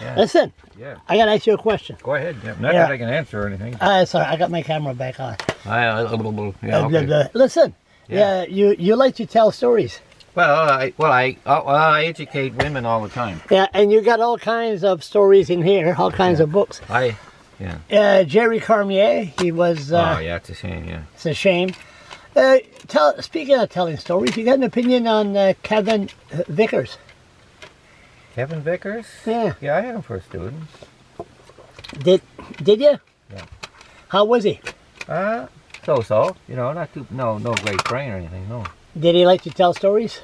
Yeah. Listen, Yeah. I got to ask you a question. Go ahead. Yeah. Not that I can answer or anything. Sorry, I got my camera back on. Yeah, okay. Listen, Yeah. you like to tell stories. Well, I educate women all the time. Yeah, and you got all kinds of stories in here, all kinds of books. Jerry Cormier, he was... oh, yeah, it's a shame, yeah. It's a shame. Speaking of telling stories, you got an opinion on Kevin Vickers? Kevin Vickers? Yeah. Yeah, I had him for a student. Did you? Yeah. How was he? So-so. You know, no great brain or anything, no. Did he like to tell stories?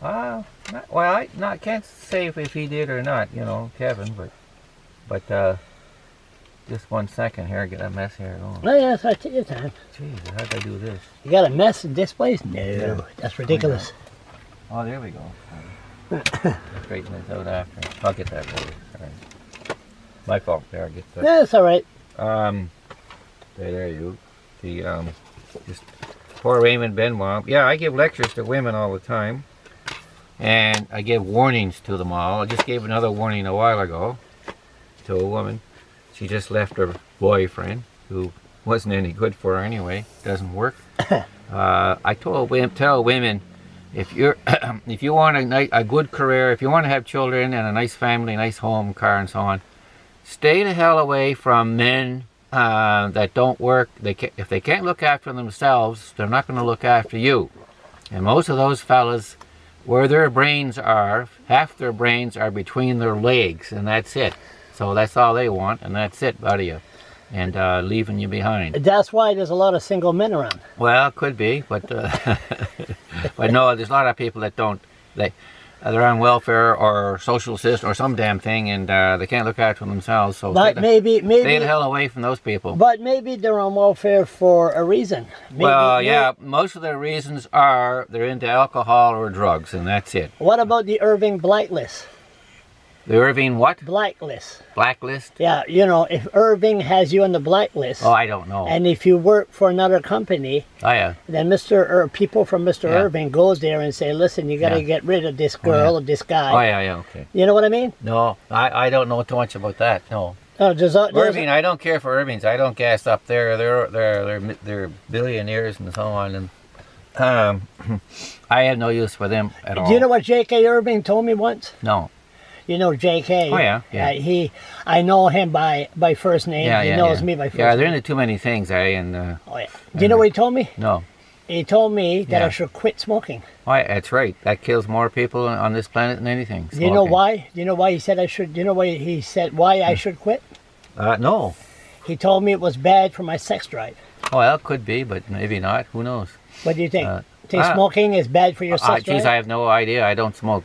I can't say if he did or not, you know, Kevin, but just 1 second here, get a mess here going. Oh, yeah, sorry, take your time. Jeez, how did I do this? You got a mess in this place? No, Yeah. that's ridiculous. Oh, there we go. Straighten this out after. I'll get that later. All right. My fault there, I get that. Yeah, that's all right. There you. Just poor Raymond Benoit. Yeah, I give lectures to women all the time. And I give warnings to them all. I just gave another warning a while ago to a woman. She just left her boyfriend, who wasn't any good for her anyway. Doesn't work. I tell women, if you want a good career, if you want to have children and a nice family, nice home, car, and so on, stay the hell away from men that don't work. If they can't look after themselves, they're not going to look after you. And most of those fellas, where their brains are, half their brains are between their legs, and that's it. So that's all they want, and that's it out of you, and leaving you behind. That's why there's a lot of single men around. Well, it could be, but but no, there's a lot of people that don't. They're on welfare or social system or some damn thing, and they can't look after themselves. So but stay the hell away from those people. But maybe they're on welfare for a reason. Yeah, most of their reasons are they're into alcohol or drugs, and that's it. What about the Irving blacklist? The Irving what? Blacklist. Blacklist? Yeah, you know, if Irving has you on the blacklist. Oh, I don't know. And if you work for another company. Oh, yeah. Then people from Mr. Irving goes there and say, listen, you got to get rid of this girl or this guy. Oh, yeah, okay. You know what I mean? No, I don't know too much about that, no. There's Irving, I don't care for Irvings. I don't gas up there. They're billionaires and so on. And I have no use for them at all. Do you know what J.K. Irving told me once? No. You know J.K. Oh, yeah. I know him by first name. He knows me by first name. Yeah, they're into too many things, And oh, yeah. Do you know what he told me? No. He told me that I should quit smoking. Oh, yeah, that's right. That kills more people on this planet than anything. Do you know why? Do you know why he said I should? Do you know why he said I should quit? No. He told me it was bad for my sex drive. Oh, well, it could be, but maybe not. Who knows? What do you think? Think smoking is bad for your sex drive? Geez, I have no idea. I don't smoke.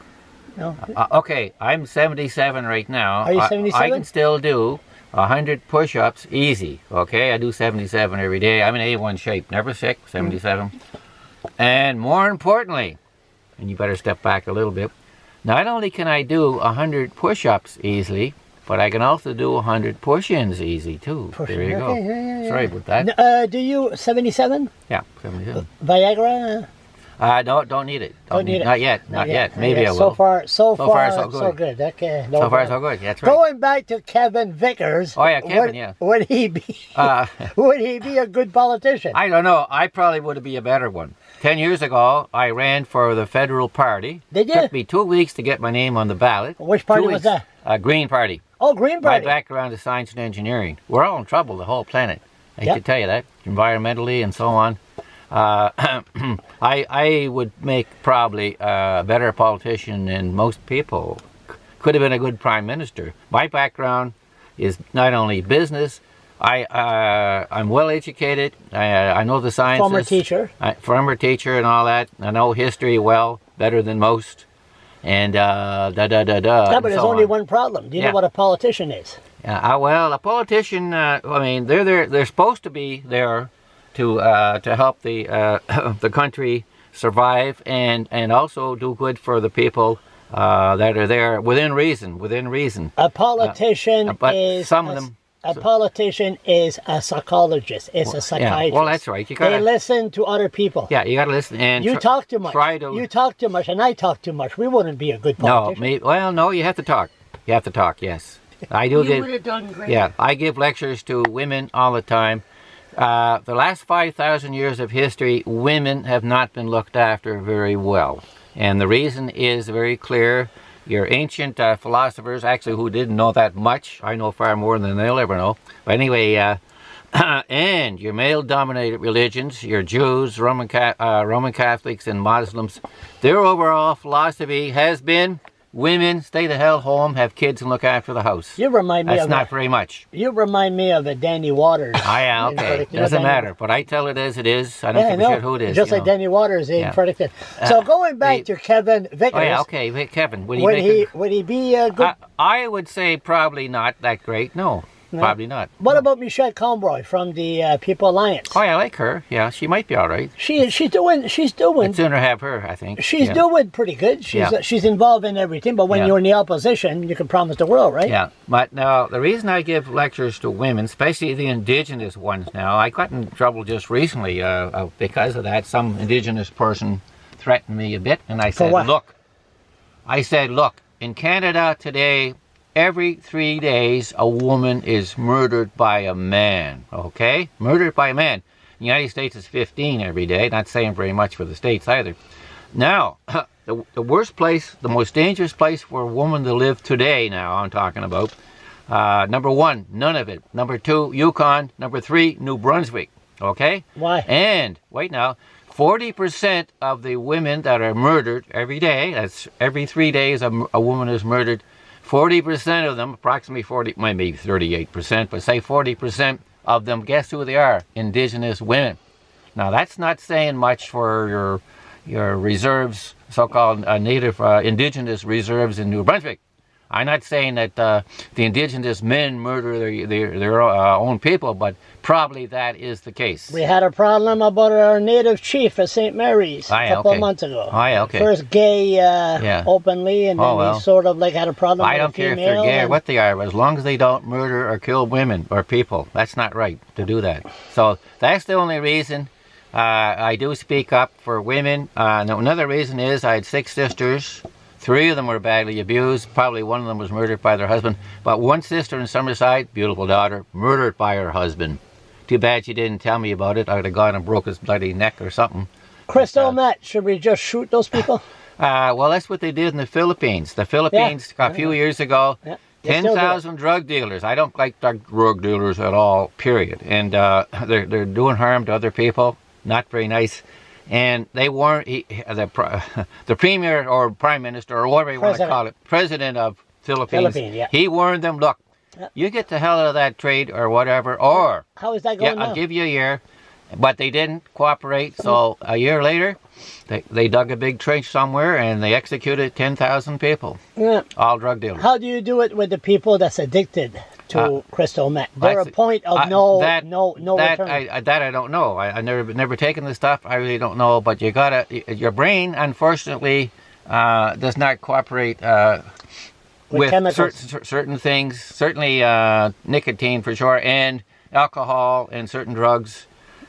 No. Okay, I'm 77 right now. Are you 77? I can still do 100 push-ups easy. Okay, I do 77 every day. I'm in A1 shape, never sick. 77. And more importantly, and you better step back a little bit. Not only can I do 100 push-ups easily, but I can also do 100 push-ins easy too. There you go. Yeah. Sorry about that. Do you 77? Yeah, 77. Viagra? No, don't need it. Don't need it. Not yet. Not yet. Maybe I will. So far, so good. So good. Okay. So far, so good. That's right. Going back to Kevin Vickers. Oh yeah, Kevin. Would he be? Would he be a good politician? I don't know. I probably would be a better one. 10 years ago, I ran for the federal party. Did you? It took me 2 weeks to get my name on the ballot. Which party was that? Green Party. Oh, Green Party. My background is science and engineering. We're all in trouble, the whole planet. I hate to tell you that, environmentally and so on. I would make probably a better politician than most people. Could have been a good prime minister. My background is not only business. I'm well educated. I know the sciences. Former teacher. Former teacher and all that. I know history well, better than most. And Yeah, but there's only one problem. Do you know what a politician is? Well, a politician. I mean, they're supposed to be there to help the country survive and also do good for the people that are there within reason. A politician is some of them. A politician is a psychologist. It's a psychiatrist. Yeah, well, that's right. They listen to other people. Yeah, you got to listen. And you talk too much. You talk too much, and I talk too much. We wouldn't be a good politician. No, no, you have to talk. You have to talk. Yes. I do You would have done great. Yeah, I give lectures to women all the time. The last 5,000 years of history, women have not been looked after very well. And the reason is very clear. Your ancient philosophers, actually who didn't know that much, I know far more than they'll ever know. But anyway, and your male-dominated religions, your Jews, Roman Catholics, and Muslims, their overall philosophy has been women stay the hell home, have kids, and look after the house. You remind me That's of not very much. You remind me of a Danny Waters. Ah, yeah, okay. Doesn't matter. But I tell it as it is. I don't give a shit who it is. Just like Danny Waters, he predicted. So going back to Kevin Vickers. Oh, yeah, okay. Kevin, would he be a good? I would say probably not that great. No. Probably not. What about Michelle Conroy from the People Alliance? Oh, yeah, I like her. Yeah, she might be all right. She's doing. I'd sooner have her, I think. She's doing pretty good. She's involved in everything. But when you're in the opposition, you can promise the world, right? Yeah. But now the reason I give lectures to women, especially the indigenous ones, now I got in trouble just recently because of that. Some indigenous person threatened me a bit, and I said, look, in Canada today, every 3 days, a woman is murdered by a man, okay? Murdered by a man. In the United States, it's 15 every day. Not saying very much for the States either. Now, the worst place, the most dangerous place for a woman to live today, now I'm talking about, number 1, none of it. Number 2, Yukon. Number 3, New Brunswick, okay? Why? And, wait now, 40% of the women that are murdered every day, that's every 3 days a woman is murdered, 40% of them, approximately 40, maybe 38%, but say 40% of them, guess who they are? Indigenous women. Now that's not saying much for your reserves, so-called native indigenous reserves in New Brunswick. I'm not saying that the indigenous men murder their own people, but probably that is the case. We had a problem about our native chief at St. Mary's a couple of months ago. Oh, yeah, okay. First gay openly, and then he sort of like had a problem with a female. I don't care if they're gay or what they are, as long as they don't murder or kill women or people. That's not right to do that. So that's the only reason I do speak up for women. Another reason is I had 6 sisters. 3 of them were badly abused. Probably 1 of them was murdered by their husband. But 1 sister in Summerside, beautiful daughter, murdered by her husband. Too bad she didn't tell me about it. I would have gone and broke his bloody neck or something. Crystal Met, should we just shoot those people? Well, that's what they did in the Philippines. The Philippines, a few years ago, 10,000 drug dealers. I don't like drug dealers at all, period. And they're doing harm to other people. Not very nice. And they warned the premier or prime minister or whatever you want to call it, president of Philippines. He warned them, look, you get the hell out of that trade or whatever, or how is that going now? I'll give you a year. But they didn't cooperate, so a year later, they dug a big trench somewhere and they executed 10,000 people, all drug dealers. How do you do it with the people that's addicted to crystal meth? They're a point of no return. That I don't know. I never taken the stuff. I really don't know. But you gotta, your brain, unfortunately, does not cooperate with certain things. Certainly nicotine for sure, and alcohol and certain drugs.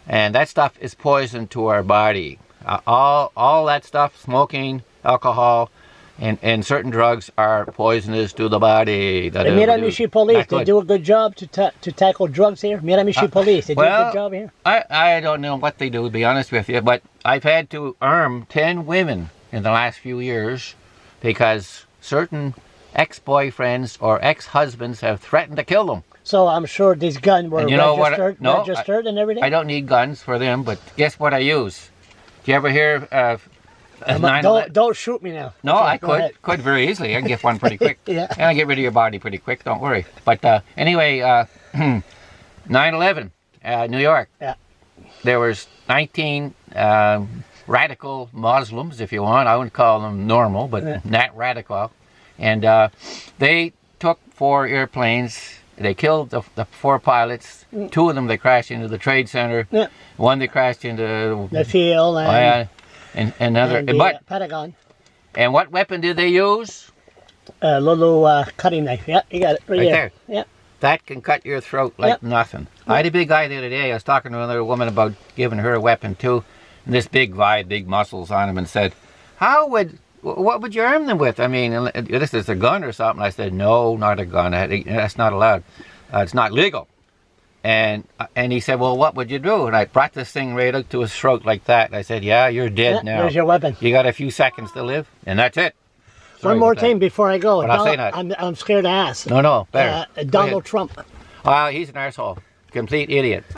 And that stuff is poison to our body. All that stuff, smoking, alcohol, and certain drugs are poisonous to the body. The Miramichi police, they do a good job to tackle drugs here? Miramichi police, they do a good job here? I don't know what they do, to be honest with you, but I've had to arm 10 women in the last few years because certain ex-boyfriends or ex-husbands have threatened to kill them. So I'm sure these guns were registered and everything? I don't need guns for them, but guess what I use? Do you ever hear of don't shoot me now. No, okay, I could very easily. I can get one pretty quick. And I get rid of your body pretty quick, don't worry. But anyway, 9/11, New York. Yeah. There was 19 radical Muslims, if you want. I wouldn't call them normal, but not radical. And they took 4 airplanes. They killed the 4 pilots. 2 of them, they crashed into the Trade Center. 1 they crashed into the field and another. And the Pentagon. And what weapon did they use? A little cutting knife. Yeah, you got it right there. Yeah. That can cut your throat like nothing. I had a big guy the other day. I was talking to another woman about giving her a weapon too. And this big guy, big muscles on him, and said, "How would what would you arm them with? I mean, this is a gun or something. I said, no, not a gun. That's not allowed. It's not legal. And he said, well, what would you do? And I brought this thing right up to his throat like that. I said, yeah, you're dead now. There's your weapon. You got a few seconds to live, and that's it. Sorry One more thing before I go. But I'll say that. I'm scared to ask. No, better. Donald Trump. He's an arsehole. Complete idiot.